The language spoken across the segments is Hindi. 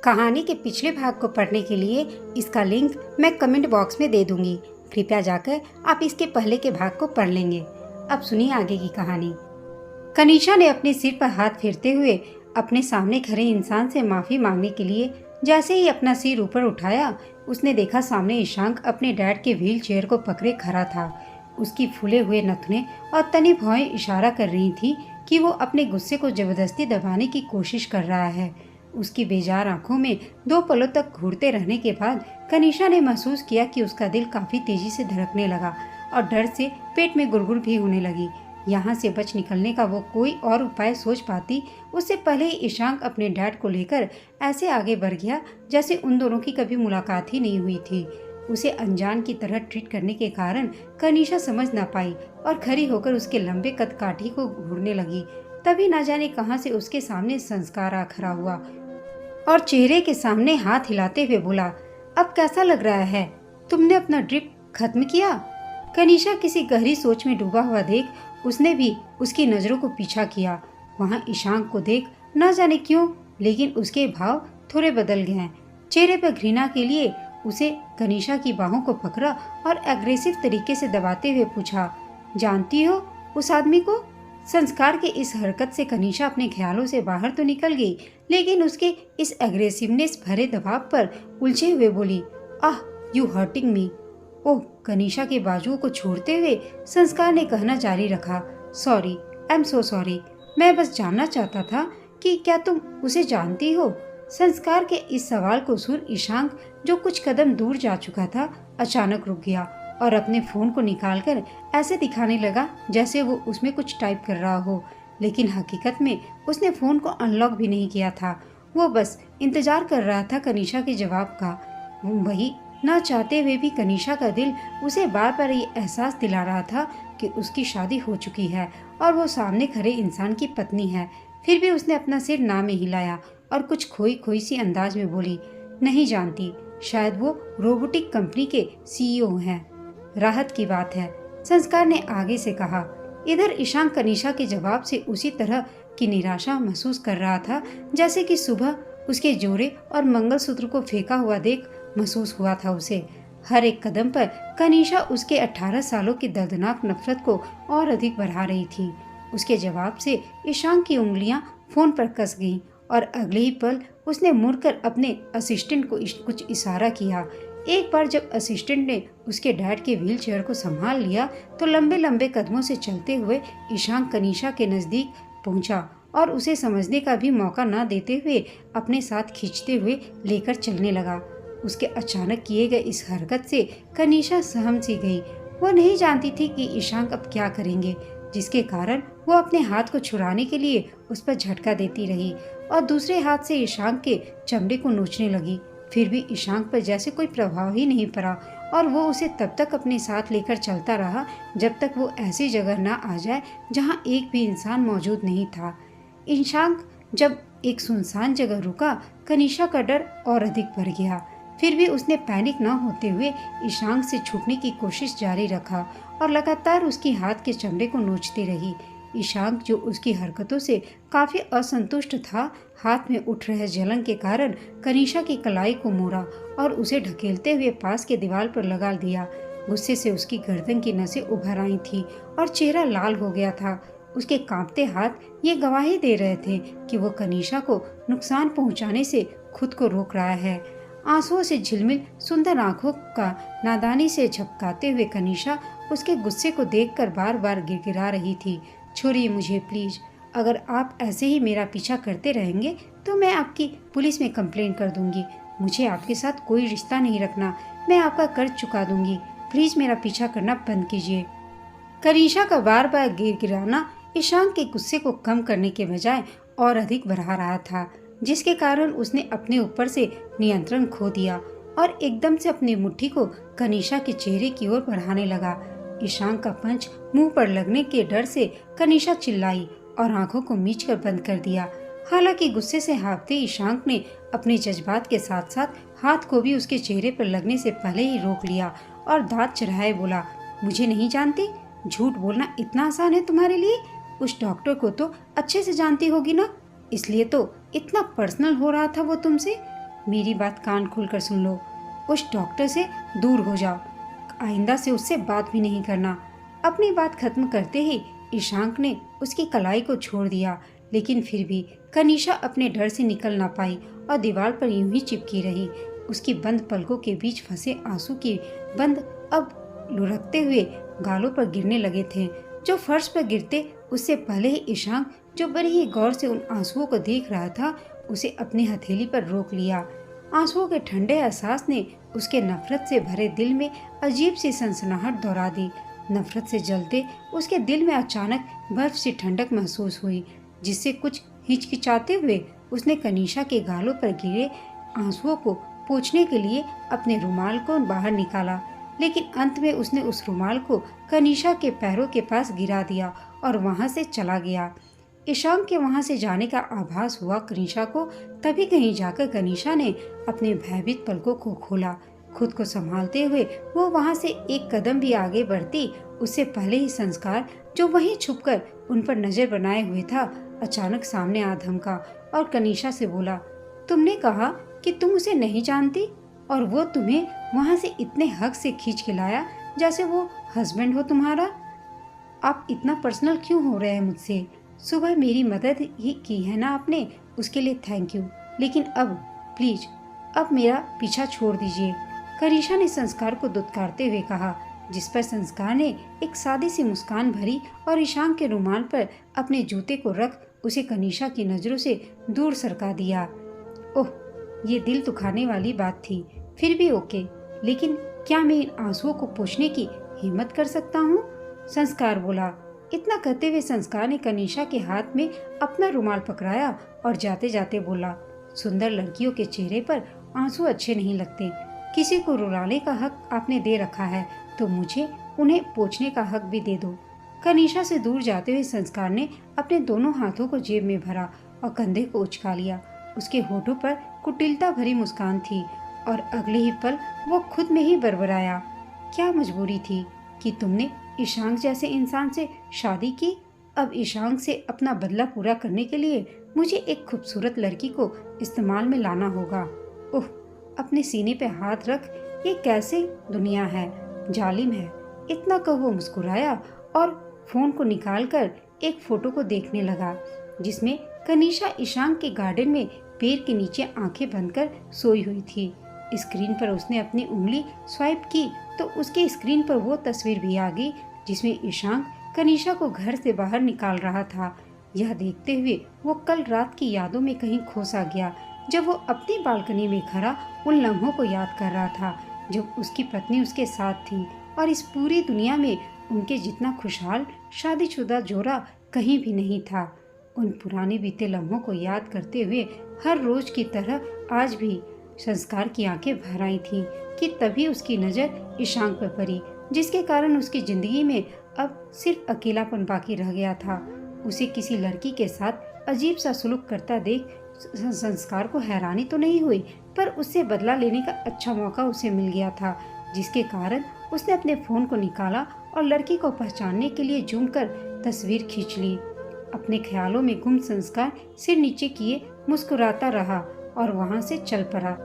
कहानी के पिछले भाग को पढ़ने के लिए इसका लिंक मैं कमेंट बॉक्स में दे दूंगी। कृपया जाकर आप इसके पहले के भाग को पढ़ लेंगे। अब सुनिए आगे की कहानी। कनीषा ने अपने सिर पर हाथ फेरते हुए अपने सामने खड़े इंसान से माफी मांगने के लिए जैसे ही अपना सिर ऊपर उठाया, उसने देखा सामने ईशांक अपने डैड के व्हील चेयर को पकड़े खड़ा था। उसकी फूले हुए नथुने और तनी भौहें इशारा कर रही थी कि वो अपने गुस्से को जबरदस्ती दबाने की कोशिश कर रहा है। उसकी बेजार आंखों में 2 पलों तक घूरते रहने के बाद कनीषा ने महसूस किया कि उसका दिल काफी तेजी से धड़कने लगा और डर से पेट में गुड़गुड़ भी होने लगी। यहाँ से बच निकलने का वो कोई और उपाय सोच पाती, उससे पहले ही ईशांक अपने डैड को लेकर ऐसे आगे बढ़ गया जैसे उन दोनों की कभी मुलाकात ही नहीं हुई थी। उसे अनजान की तरह ट्रीट करने के कारण कनीषा समझ ना पाई और खड़ी होकर उसके लंबे कद काठी को घूरने लगी। तभी ना जाने कहां से उसके सामने संस्कार आ खड़ा हुआ और चेहरे के सामने हाथ हिलाते हुए बोला, अब कैसा लग रहा है? तुमने अपना ड्रिप खत्म किया? कनीषा किसी गहरी सोच में डूबा हुआ देख उसने भी उसकी नजरों को पीछा किया। वहां ईशांक को देख न जाने क्यों लेकिन उसके भाव थोड़े बदल गए। चेहरे पर घृणा के लिए उसे कनीषा की बाहों को पकड़ा और एग्रेसिव तरीके से दबाते हुए पूछा, जानती हो उस आदमी को? संस्कार के इस हरकत से कनीषा अपने ख्यालों से बाहर तो निकल गई, लेकिन उसके इस एग्रेसिवनेस भरे दबाव पर उलझे हुए बोली, आह यू हर्टिंग मी। ओह, कनीषा के बाजुओं को छोड़ते हुए संस्कार ने कहना जारी रखा, sorry, I am so sorry. मैं बस जानना चाहता था कि क्या तुम उसे जानती हो? संस्कार के इस सवाल को सुन ईशांक, जो कुछ कदम दूर जा चुका था, अचानक रुक गया और अपने फोन को निकालकर ऐसे दिखाने लगा जैसे वो उसमें कुछ टाइप कर रहा हो, लेकिन हकीकत में उसने फोन को अनलॉक भी नहीं किया था। वो बस इंतजार कर रहा था कनीषा के जवाब का। वही ना चाहते हुए भी कनीषा का दिल उसे बार बार ये एहसास दिला रहा था कि उसकी शादी हो चुकी है और वो सामने खड़े इंसान की पत्नी है। फिर भी उसने अपना सिर ना में हिलाया और कुछ खोई खोई सी अंदाज में बोली, नहीं जानती, शायद वो रोबोटिक कंपनी के सीईओ हैं। राहत की बात है, संस्कार ने आगे से कहा। इधर ईशांक कनीषा के जवाब से उसी तरह की निराशा महसूस कर रहा था जैसे कि सुबह उसके जोड़े और मंगलसूत्र को फेंका हुआ देख महसूस हुआ था उसे। हर एक कदम पर कनीषा उसके 18 सालों की दर्दनाक नफरत को और अधिक बढ़ा रही थी। उसके जवाब से ईशांक की उंगलियां फोन पर कस गईं और अगले ही पल उसने मुड़कर अपने असिस्टेंट को कुछ इशारा किया। एक बार जब असिस्टेंट ने उसके डैड के व्हील चेयर को संभाल लिया तो लंबे लंबे कदमों से चलते हुए ईशांक कनीषा के नजदीक पहुंचा और उसे समझने का भी मौका न देते हुए अपने साथ खींचते हुए लेकर चलने लगा। उसके अचानक किए गए इस हरकत से कनीषा सहम सी गई। वो नहीं जानती थी कि ईशांक अब क्या करेंगे, जिसके कारण वो अपने हाथ को छुड़ाने के लिए उस पर झटका देती रही और दूसरे हाथ से ईशांक के चमड़े को नोचने लगी। फिर भी ईशांक पर जैसे कोई प्रभाव ही नहीं पड़ा और वो उसे तब तक अपने साथ लेकर चलता रहा जब तक वो ऐसी जगह न आ जाए जहां एक भी इंसान मौजूद नहीं था। ईशांक जब एक सुनसान जगह रुका, कनीषा का डर और अधिक बढ़ गया। फिर भी उसने पैनिक न होते हुए ईशांक से छूटने की कोशिश जारी रखा और लगातार उसकी हाथ के चमड़े को नोचती रही। ईशांक, जो उसकी हरकतों से काफी असंतुष्ट था, हाथ में उठ रहे जलन के कारण कनीषा की कलाई को मोड़ा और उसे ढकेलते हुए पास के दीवार पर लगा दिया। गुस्से से उसकी गर्दन की नसें उभर आई थी और चेहरा लाल हो गया था। उसके कांपते हाथ ये गवाही दे रहे थे कि वो कनीषा को नुकसान पहुंचाने से खुद को रोक रहा है। आंसुओं से झिलमिल सुंदर आंखों का नादानी से झपकाते हुए कनीषा उसके गुस्से को देखकर बार बार गिड़गिड़ा रही थी, छोड़िए मुझे प्लीज। अगर आप ऐसे ही मेरा पीछा करते रहेंगे तो मैं आपकी पुलिस में कंप्लेंट कर दूंगी। मुझे आपके साथ कोई रिश्ता नहीं रखना, मैं आपका कर्ज चुका दूंगी। प्लीज मेरा पीछा करना बंद कीजिए। कनीषा का बार बार गिड़गिड़ाना ईशांक के गुस्से को कम करने के बजाय और अधिक बढ़ा रहा था, जिसके कारण उसने अपने ऊपर से नियंत्रण खो दिया और एकदम से अपनी मुट्ठी को कनीषा के चेहरे की ओर बढ़ाने लगा। ईशांक का पंच मुंह पर लगने के डर से कनीषा चिल्लाई और आंखों को मीचकर बंद कर दिया। हालांकि गुस्से से हाँफते ईशांक ने अपने जज्बात के साथ साथ हाथ को भी उसके चेहरे पर लगने से पहले ही रोक लिया और दांत चढ़ाए बोला, मुझे नहीं जानती? झूठ बोलना इतना आसान है तुम्हारे लिए? उस डॉक्टर को तो अच्छे से जानती होगी ना, इसलिए तो इतना पर्सनल हो रहा था वो तुमसे। मेरी बात कान खोलकर सुन लो। उस डॉक्टर से दूर हो जाओ, आइंदा से उससे बात भी नहीं करना। अपनी बात खत्म करते ही ईशांक ने उसकी कलाई को छोड़ दिया, लेकिन फिर भी कनिषा अपने डर से निकल ना पाई और दीवार पर यूं ही चिपकी रही। उसकी बंद पलकों के बीच फंसे आंसू की बंद अब लुढ़कते हुए गालों पर गिरने लगे थे, जो फर्श पर गिरते उससे पहले ही ईशांक, जो बड़ी ही गौर से उन आंसुओं को देख रहा था, उसे अपनी हथेली पर रोक लिया। आंसुओं के ठंडे एहसास ने उसके नफरत से भरे दिल में अजीब सी सनसनाहट दौड़ा दी। नफरत से जलते उसके दिल में अचानक बर्फ सी ठंडक महसूस हुई, जिससे कुछ हिचकिचाते हुए उसने कनिषा के गालों पर गिरे आंसुओं को पोंछने के लिए अपने रुमाल को बाहर निकाला, लेकिन अंत में उसने उस रुमाल को कनिषा के पैरों के पास गिरा दिया और वहां से चला गया। ईशांक के वहां से जाने का आभास हुआ कनिषा को, तभी कहीं जाकर कनिषा ने अपने भयभीत पलकों को खोला। खुद को संभालते हुए वो वहां से एक कदम भी आगे बढ़ती, उससे पहले ही संस्कार, जो वहीं छुपकर उन पर नजर बनाए हुए था, अचानक सामने आ धमका और कनिषा से बोला, तुमने कहा कि तुम उसे नहीं जानती और वो तुम्हें वहां से इतने हक से खींच के लाया जैसे वो हस्बैंड हो तुम्हारा। आप इतना पर्सनल क्यों हो रहे हैं मुझसे? सुबह मेरी मदद ही की है ना आपने, उसके लिए थैंक यू, लेकिन अब प्लीज अब मेरा पीछा छोड़ दीजिए। कनिषा ने संस्कार को दुत्कारते हुए कहा, जिस पर संस्कार ने एक सादी सी मुस्कान भरी और ईशांक के रुमाल पर अपने जूते को रख उसे कनिषा की नजरों से दूर सरका दिया। ओह, ये दिल दुखाने वाली बात थी, फिर भी ओके, लेकिन क्या मैं इन आंसुओं को पोंछने की हिम्मत कर सकता हूँ? संस्कार बोला। इतना कहते हुए संस्कार ने कनिषा के हाथ में अपना रुमाल पकड़ाया और जाते जाते बोला, सुंदर लड़कियों के चेहरे पर आंसू अच्छे नहीं लगते। किसी को रुलाने का हक आपने दे रखा है तो मुझे उन्हें पोंछने का हक भी दे दो। कनिषा से दूर जाते हुए संस्कार ने अपने दोनों हाथों को जेब में भरा और कंधे को उचका लिया। उसके होठों पर कुटिलता भरी मुस्कान थी और अगले ही पल वो खुद में ही बड़बड़ाया, क्या मजबूरी थी कि तुमने ईशांक जैसे इंसान से शादी की? अब ईशांक से अपना बदला पूरा करने के लिए मुझे एक खूबसूरत लड़की को इस्तेमाल में लाना होगा। ओह, अपने सीने पे हाथ रख, ये कैसे दुनिया है, जालिम है। इतना कह वो मुस्कुराया और फोन को निकालकर एक फोटो को देखने लगा, जिसमें कनिषा ईशांक के गार्डन में पैर के नीचे आंखें बंद कर सोई हुई थी। स्क्रीन पर उसने अपनी उंगली स्वाइप की तो उसके स्क्रीन पर वो तस्वीर भी आ गई, जिसमें ईशांक कनिषा को घर से बाहर निकाल रहा था। यह देखते हुए वो कल रात की यादों में कहीं खो सा गया, जब वो अपनी बालकनी में खड़ा उन लम्हों को याद कर रहा था जब उसकी पत्नी उसके साथ थी और इस पूरी दुनिया में उनके जितना खुशहाल शादीशुदा जोड़ा कहीं भी नहीं था। उन पुराने बीते लम्हों को याद करते हुए हर रोज की तरह आज भी संस्कार की आंखें भर आई थीं कि तभी उसकी नज़र ईशांक पर पड़ी, जिसके कारण उसकी जिंदगी में अब सिर्फ अकेलापन बाकी रह गया था। उसे किसी लड़की के साथ अजीब सा सुलूक करता देख संस्कार को हैरानी तो नहीं हुई, पर उससे बदला लेने का अच्छा मौका उसे मिल गया था, जिसके कारण उसने अपने फोन को निकाला और लड़की को पहचानने के लिए जूम कर तस्वीर खींच ली। अपने ख्यालों में गुम संस्कार सिर नीचे किए मुस्कुराता रहा और वहां से चल पड़ा।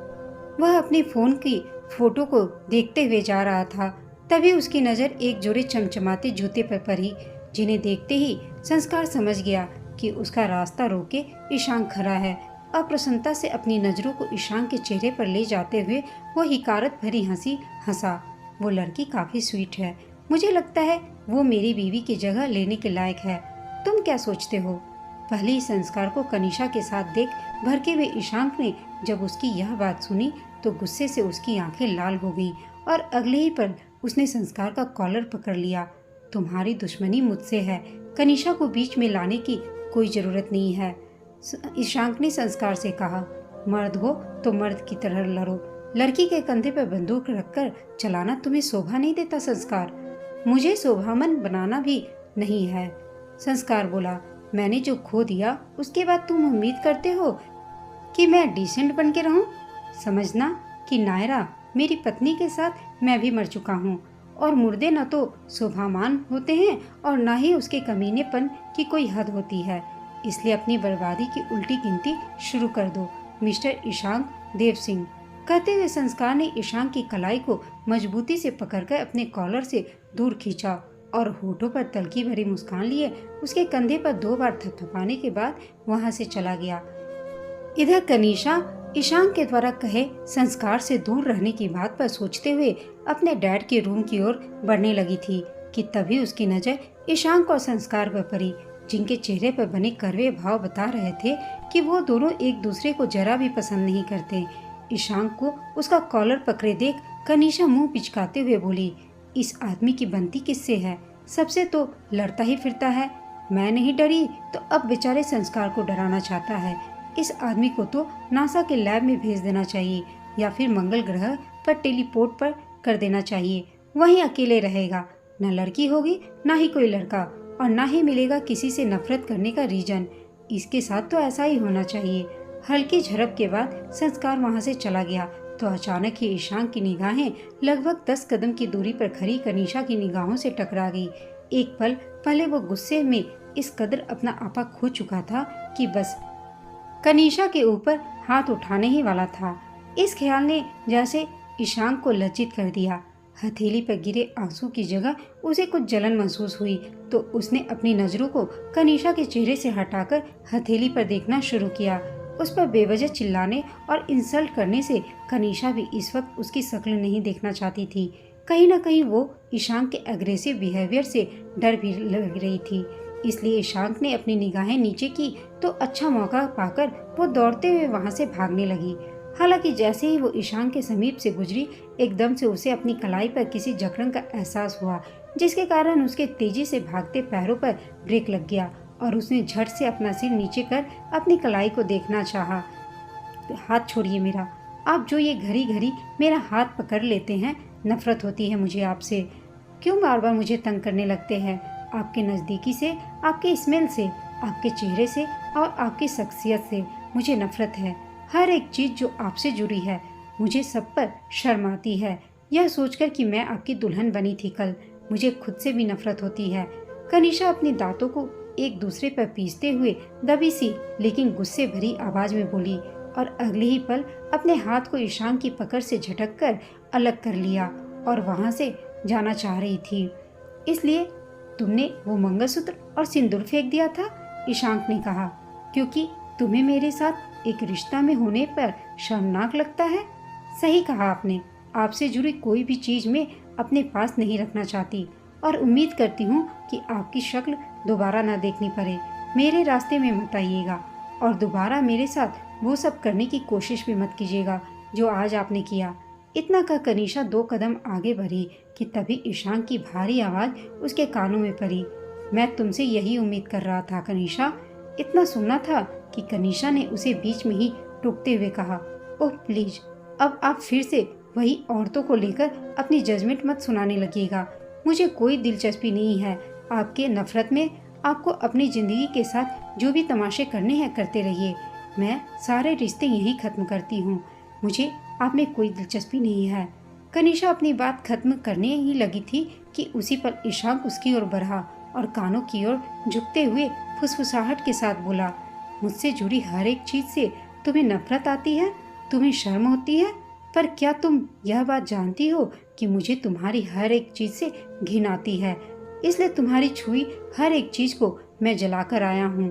वह अपने फोन की फोटो को देखते हुए जा रहा था, तभी उसकी नज़र एक जोड़े चमचमाते जूते पर पड़ी, जिन्हें देखते ही संस्कार समझ गया कि उसका रास्ता रोके ईशांक खड़ा है। अप्रसन्नता से अपनी नज़रों को ईशांक के चेहरे पर ले जाते हुए वो हिकारत भरी हंसी हंसा। वो लड़की काफी स्वीट है, मुझे लगता है वो मेरी बीवी की जगह लेने के लायक है। तुम क्या सोचते हो? पहले ही संस्कार को कनिषा के साथ देख भड़के हुए ईशांक ने जब उसकी यह बात सुनी तो गुस्से से उसकी आंखें लाल हो गईं और अगले ही पल उसने संस्कार का कॉलर पकड़ लिया। तुम्हारी दुश्मनी मुझसे है, कनिषा को बीच में लाने की कोई जरूरत नहीं है, ईशांक ने संस्कार से कहा। मर्द हो तो मर्द की तरह लड़ो, लड़की के कंधे पर बंदूक रखकर चलाना तुम्हें शोभा नहीं देता संस्कार। मुझे शोभामन बनाना भी नहीं है, संस्कार बोला। मैंने जो खो दिया उसके बाद तुम उम्मीद करते हो कि मैं डिसेंट बन के रहूं? समझना कि नायरा मेरी पत्नी के साथ मैं भी मर चुका हूं और मुर्दे न तो शोभामान होते हैं और न ही उसके कमीनेपन की कोई हद होती है। इसलिए अपनी बर्बादी की उल्टी गिनती शुरू कर दो। मिस्टर ईशांक देव सिंह। कहते हुए संस्कार ने ईशांक की कलाई को मजबूती से पकड़कर अपने कॉलर से दूर खींचा और होठों पर तल्खी भरी मुस्कान लिए उसके कंधे पर 2 बार थपथपाने के बाद वहां से चला गया। इधर कनीशा ईशांक के द्वारा कहे संस्कार से दूर रहने की बात पर सोचते हुए अपने डैड के रूम की ओर बढ़ने लगी थी कि तभी उसकी नजर ईशांक और संस्कार पर पड़ी, जिनके चेहरे पर बने कड़वे भाव बता रहे थे कि वो दोनों एक दूसरे को जरा भी पसंद नहीं करते। ईशांक को उसका कॉलर पकड़े देख कनीशा मुंह पिचकाते हुए बोली, इस आदमी की बनती किससे है? सबसे तो लड़ता ही फिरता है। मैं नहीं डरी तो अब बेचारे संस्कार को डराना चाहता है। इस आदमी को तो नासा के लैब में भेज देना चाहिए या फिर मंगल ग्रह पर टेलीपोर्ट पर कर देना चाहिए। वहीं अकेले रहेगा, न लड़की होगी ना ही कोई लड़का, और ना ही मिलेगा किसी से नफरत करने का रीजन। इसके साथ तो ऐसा ही होना चाहिए। हल्की झड़प के बाद संस्कार वहां से चला गया तो अचानक ही ईशांक की निगाहें लगभग 10 कदम की दूरी पर खड़ी कनीशा की निगाहों से टकरा गई। एक पल पहले वो गुस्से में इस कदर अपना आपा खो चुका था कि बस कनीशा के ऊपर हाथ उठाने ही वाला था। इस ख्याल ने जैसे ईशांक को लज्जित कर दिया। हथेली पर गिरे आंसू की जगह उसे कुछ जलन महसूस हुई तो उसने अपनी नजरों को कनीशा के चेहरे से हटाकर हथेली पर देखना शुरू किया। उस पर बेवजह चिल्लाने और इंसल्ट करने से कनीशा भी इस वक्त उसकी शक्ल नहीं देखना चाहती थी। कहीं न कहीं वो ईशांक के एग्रेसिव बिहेवियर से डर भी लग रही थी। इसलिए ईशांक ने अपनी निगाहें नीचे की तो अच्छा मौका पाकर वो दौड़ते हुए वहां से भागने लगी। हालांकि जैसे ही वो ईशांक के समीप से गुजरी एकदम से उसे अपनी कलाई पर किसी जकड़न का एहसास हुआ, जिसके कारण उसके तेजी से भागते पैरों पर ब्रेक लग गया और उसने झट से अपना सिर नीचे कर अपनी कलाई को देखना चाहा। हाथ छोड़िए मेरा, आप जो ये घड़ी घड़ी मेरा हाथ पकड़ लेते हैं, नफरत होती है मुझे आपसे। क्यों बार बार मुझे तंग करने लगते हैं? आपके नज़दीकी से, आपके स्मेल से, आपके चेहरे से और आपकी शख्सियत से मुझे नफरत है। हर एक चीज़ जो आपसे जुड़ी है मुझे सब पर शर्म आती है। यह सोचकर कि मैं आपकी दुल्हन बनी थी कल, मुझे खुद से भी नफरत होती है। कनीशा अपने दांतों को एक दूसरे पर पीसते हुए दबी सी लेकिन गुस्से भरी आवाज में बोली और अगले ही पल अपने हाथ को ईशांक की पकड़ से झटक कर अलग कर लिया और वहां से जाना चाह रही थी। इसलिए तुमने वो मंगलसूत्र और सिंदूर फेंक दिया था? ईशांक ने कहा, क्योंकि तुम्हें मेरे साथ एक रिश्ता में होने पर शर्मनाक लगता है। सही कहा आपने, आपसे जुड़ी कोई भी चीज में अपने पास नहीं रखना चाहती और उम्मीद करती हूँ कि आपकी शक्ल दोबारा न देखनी पड़े। मेरे रास्ते में मत आइएगा और दोबारा मेरे साथ वो सब करने की कोशिश भी मत कीजिएगा जो आज आपने किया। इतना कह कनीशा 2 कदम आगे बढ़ी कि तभी ईशांक की भारी आवाज उसके कानों में पड़ी। मैं तुमसे यही उम्मीद कर रहा था कनीशा। इतना सुनना था कि कनीशा ने उसे बीच में ही टोकते हुए कहा, ओह प्लीज, अब आप फिर से वही औरतों को लेकर अपनी जजमेंट मत सुनाने लगिएगा। मुझे कोई दिलचस्पी नहीं है आपके नफरत में। आपको अपनी जिंदगी के साथ जो भी तमाशे करने हैं करते रहिए। मैं सारे रिश्ते यहीं खत्म करती हूँ। मुझे आप में कोई दिलचस्पी नहीं है। कनीशा अपनी बात खत्म करने ही लगी थी कि उसी पर ईशांक उसकी ओर बढ़ा और कानों की ओर झुकते हुए फुसफुसाहट के साथ बोला, मुझसे जुड़ी हर एक चीज से तुम्हें नफरत आती है, तुम्हें शर्म होती है, पर क्या तुम यह बात जानती हो कि मुझे तुम्हारी हर एक चीज से घिन आती है। इसलिए तुम्हारी छुई हर एक चीज को मैं जलाकर आया हूँ।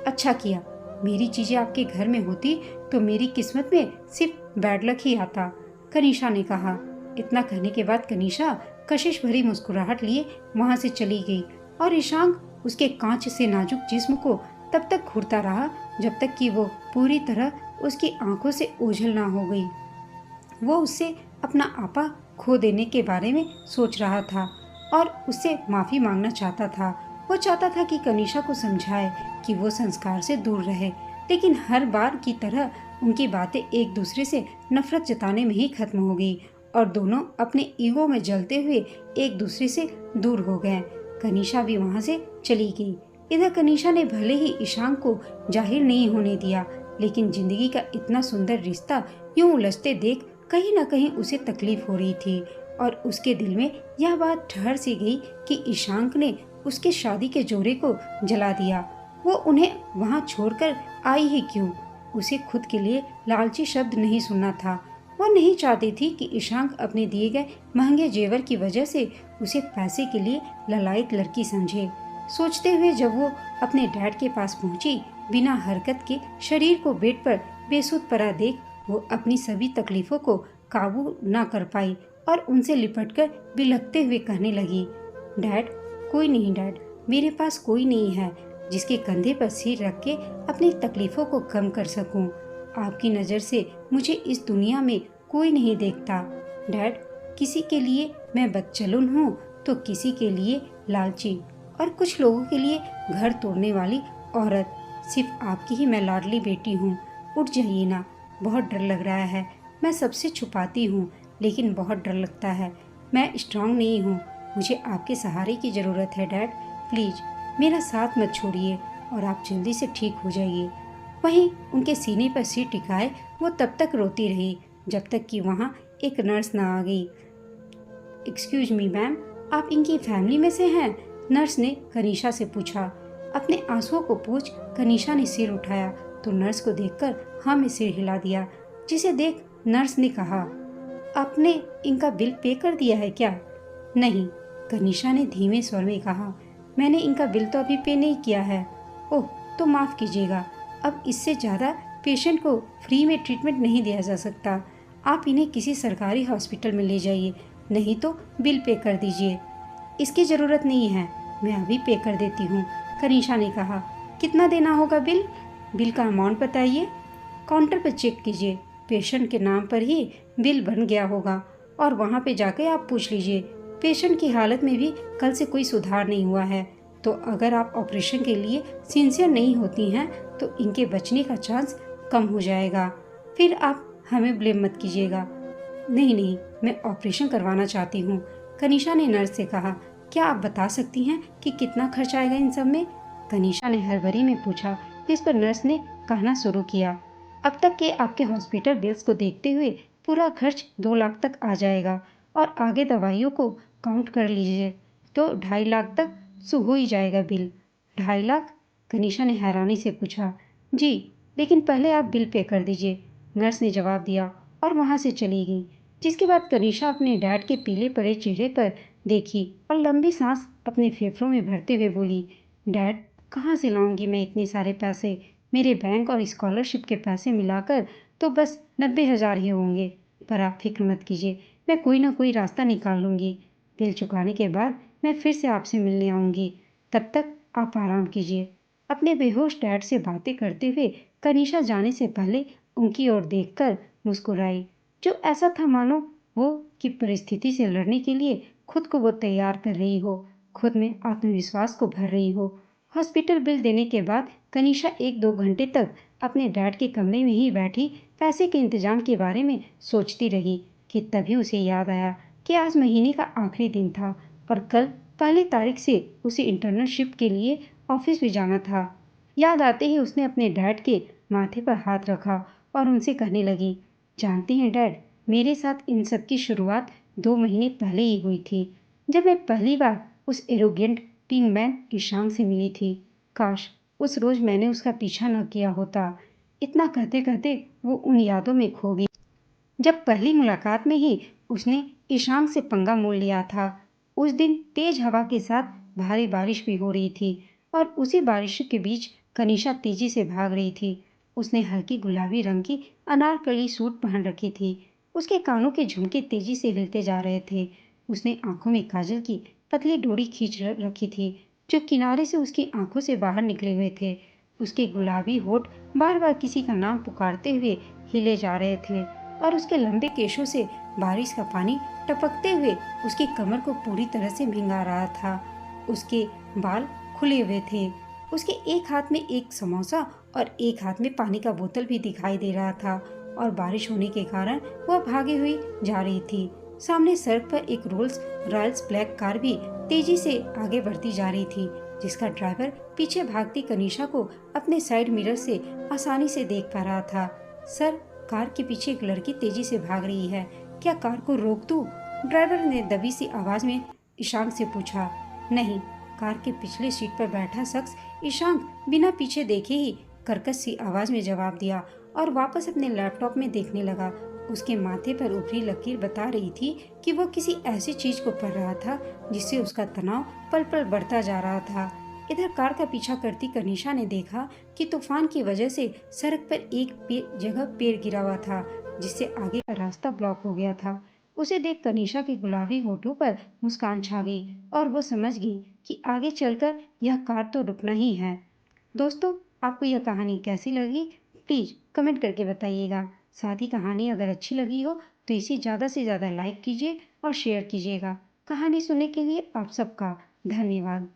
अच्छा किया, मेरी चीजें आपके घर में होती तो मेरी किस्मत में सिर्फ बैड लक ही आता, कनीशा ने कहा। इतना कहने के बाद कनीशा कशिश भरी मुस्कुराहट लिए वहां से चली गई और ईशांक उसके कांच से नाजुक जिस्म को तब तक घूरता रहा जब तक कि वो पूरी तरह उसकी आंखों से ओझल ना हो गई। वो उससे अपना आपा खो देने के बारे में सोच रहा था और उससे माफी मांगना चाहता था। वो चाहता था कि कनीशा को समझाए कि वो संस्कार से दूर रहे, लेकिन हर बार की तरह उनकी बातें एक दूसरे से नफरत जताने में ही खत्म हो गई और दोनों अपने ईगो में जलते हुए एक दूसरे से दूर हो गए। कनीशा भी वहां से चली गई। इधर कनीशा ने भले ही ईशांक को जाहिर नहीं होने दिया, लेकिन जिंदगी का इतना सुंदर रिश्ता यूं उलझते देख कहीं न कहीं उसे तकलीफ हो रही थी और उसके दिल में यह बात ठहर सी गई कि ईशांक ने उसके शादी के जोड़े को जला दिया। वो उन्हें वहां छोड़कर आई ही क्यों? उसे खुद के लिए लालची शब्द नहीं सुनना था। वह नहीं चाहती थी कि ईशांक अपने दिए गए महंगे जेवर की वजह से उसे पैसे के लिए ललायत लड़की समझे। सोचते हुए जब वो अपने डैड के पास पहुंची, बिना हरकत के शरीर को बेड पर बेसुध पड़ा देख वो अपनी सभी तकलीफों को काबू न कर पाई और उनसे लिपटकर बिलखते हुए कहने लगी, डैड, कोई नहीं डैड, मेरे पास कोई नहीं है जिसके कंधे पर सिर रख के अपनी तकलीफों को कम कर सकूं। आपकी नज़र से मुझे इस दुनिया में कोई नहीं देखता डैड। किसी के लिए मैं बदचलन हूँ तो किसी के लिए लालची और कुछ लोगों के लिए घर तोड़ने वाली औरत। सिर्फ आपकी ही मैं लाडली बेटी हूँ। उठ जाइए ना, बहुत डर लग रहा है। मैं सबसे छुपाती हूँ लेकिन बहुत डर लगता है। मैं स्ट्रांग नहीं हूँ, मुझे आपके सहारे की ज़रूरत है डैड। प्लीज़ मेरा साथ मत छोड़िए और आप जल्दी से ठीक हो जाइए। वहीं उनके सीने पर सिर टिकाए वो तब तक रोती रही जब तक कि वहाँ एक नर्स ना आ गई। एक्सक्यूज मी मैम, आप इनकी फैमिली में से हैं? नर्स ने कनीषा से पूछा। अपने आंसुओं को पोंछ कनीषा ने सिर उठाया तो नर्स को देखकर हाँ में सिर हिला दिया, जिसे देख नर्स ने कहा, आपने इनका बिल पे कर दिया है क्या? नहीं, कनीषा ने धीमे स्वर में कहा, मैंने इनका बिल तो अभी पे नहीं किया है। ओह, तो माफ़ कीजिएगा, अब इससे ज़्यादा पेशेंट को फ्री में ट्रीटमेंट नहीं दिया जा सकता। आप इन्हें किसी सरकारी हॉस्पिटल में ले जाइए, नहीं तो बिल पे कर दीजिए। इसकी ज़रूरत नहीं है, मैं अभी पे कर देती हूँ, कनीषा ने कहा। कितना देना होगा बिल? बिल का अमाउंट बताइए। काउंटर पर चेक कीजिए, पेशेंट के नाम पर ही बिल बन गया होगा और वहाँ पे जाकर आप पूछ लीजिए। पेशेंट की हालत में भी कल से कोई सुधार नहीं हुआ है, तो अगर आप ऑपरेशन के लिए सिंसियर नहीं होती हैं तो इनके बचने का चांस कम हो जाएगा। फिर आप हमें ब्लेम मत कीजिएगा। नहीं नहीं, मैं ऑपरेशन करवाना चाहती हूँ, कनीषा ने नर्स से कहा। क्या आप बता सकती हैं कि कितना खर्च आएगा इन सब में? कनीषा ने हड़बड़ी में पूछा। इस पर नर्स ने कहना शुरू किया, अब तक के आपके हॉस्पिटल बिल्स को देखते हुए पूरा खर्च 2 लाख तक आ जाएगा और आगे दवाइयों को काउंट कर लीजिए तो 2.5 लाख तक हो ही जाएगा बिल। 2.5 लाख? कनीषा ने हैरानी से पूछा। जी, लेकिन पहले आप बिल पे कर दीजिए, नर्स ने जवाब दिया और वहाँ से चली गई। जिसके बाद कनीषा अपने डैड के पीले पड़े चेहरे पर देखी और लंबी सांस अपने फेफड़ों में भरते हुए बोली, डैड, कहाँ से लाऊंगी मैं इतने सारे पैसे? मेरे बैंक और स्कॉलरशिप के पैसे मिलाकर तो बस 90,000 ही होंगे। पर आप फिक्र मत कीजिए, मैं कोई ना कोई रास्ता निकाल लूँगी। बिल चुकाने के बाद मैं फिर से आपसे मिलने आऊँगी। तब तक आप आराम कीजिए। अपने बेहोश डैड से बातें करते हुए कनीषा जाने से पहले उनकी ओर देखकर मुस्कुराई, जो ऐसा था मानो वो की परिस्थिति से लड़ने के लिए खुद को वो तैयार कर रही हो, खुद में आत्मविश्वास को भर रही हो। हॉस्पिटल बिल देने के बाद कनीषा 1-2 घंटे तक अपने डैड के कमरे में ही बैठी पैसे के इंतजाम के बारे में सोचती रही कि तभी उसे याद आया कि आज महीने का आखिरी दिन था और कल 1 तारीख से उसे इंटर्नशिप के लिए ऑफिस भी जाना था। याद आते ही उसने अपने डैड के माथे पर हाथ रखा और उनसे कहने लगी, जानती हैं डैड, मेरे साथ इन सब की शुरुआत 2 महीने पहले ही हुई थी, जब मैं पहली बार उस एरोगेंट टिंगमैन ईशांक से मिली थी। काश उस रोज मैंने उसका पीछा न किया होता। इतना कहते कहते वो उन यादों में खो गई जब पहली मुलाकात में ही उसने ईशांक से पंगा मोल लिया था। उस दिन तेज हवा के साथ भारी बारिश भी हो रही थी और उसी बारिश के बीच कनीषा तेजी से भाग रही थी। उसने हल्की गुलाबी रंग की अनारकली सूट पहन रखी थी। उसके कानों के झुमके तेजी से हिलते जा रहे थे। उसने आंखों में काजल की पतली डोरी खींच रखी थी, जो किनारे से उसकी आंखों से बाहर निकले हुए थे। उसके गुलाबी होठ बार बार किसी का नाम पुकारते हुए हिले जा रहे थे और उसके लंबे केशों से बारिश का पानी टपकते हुए उसकी कमर को पूरी तरह से भिंगा रहा था। उसके बाल खुले हुए थे। उसके एक हाथ में एक समोसा और एक हाथ में पानी का बोतल भी दिखाई दे रहा था और बारिश होने के कारण वह भागी हुई जा रही थी। सामने सड़क पर एक रोल्स रॉयल्स ब्लैक कार भी तेजी से आगे बढ़ती जा रही थी, जिसका ड्राइवर पीछे भागती कनीषा को अपने साइड मिरर से आसानी से देख पा रहा था। सर, कार के पीछे एक लड़की तेजी से भाग रही है, क्या कार को रोक दूं? ड्राइवर ने दबी सी आवाज में ईशांक से पूछा। नहीं, कार के पिछले सीट पर बैठा शख्स ईशांक बिना पीछे देखे ही कर्कश सी आवाज में जवाब दिया और वापस अपने लैपटॉप में देखने लगा। उसके माथे पर उभरी लकीर बता रही थी कि वो किसी ऐसी चीज को पढ़ रहा था जिससे उसका तनाव पल पल बढ़ता जा रहा था। इधर कार का पीछा करती कनिशा ने देखा कि तूफान की वजह से सड़क पर एक जगह पेड़ गिरा हुआ था, जिससे आगे का रास्ता ब्लॉक हो गया था। उसे देख कनिशा के गुलाबी होठों पर मुस्कान छा गई और वो समझ गई कि आगे चलकर यह कार तो रुकना ही है। दोस्तों, आपको यह कहानी कैसी लगी? प्लीज़ कमेंट करके बताइएगा। साथ ही कहानी अगर अच्छी लगी हो तो इसे ज़्यादा से ज़्यादा लाइक कीजिए और शेयर कीजिएगा। कहानी सुनने के लिए आप सबका धन्यवाद।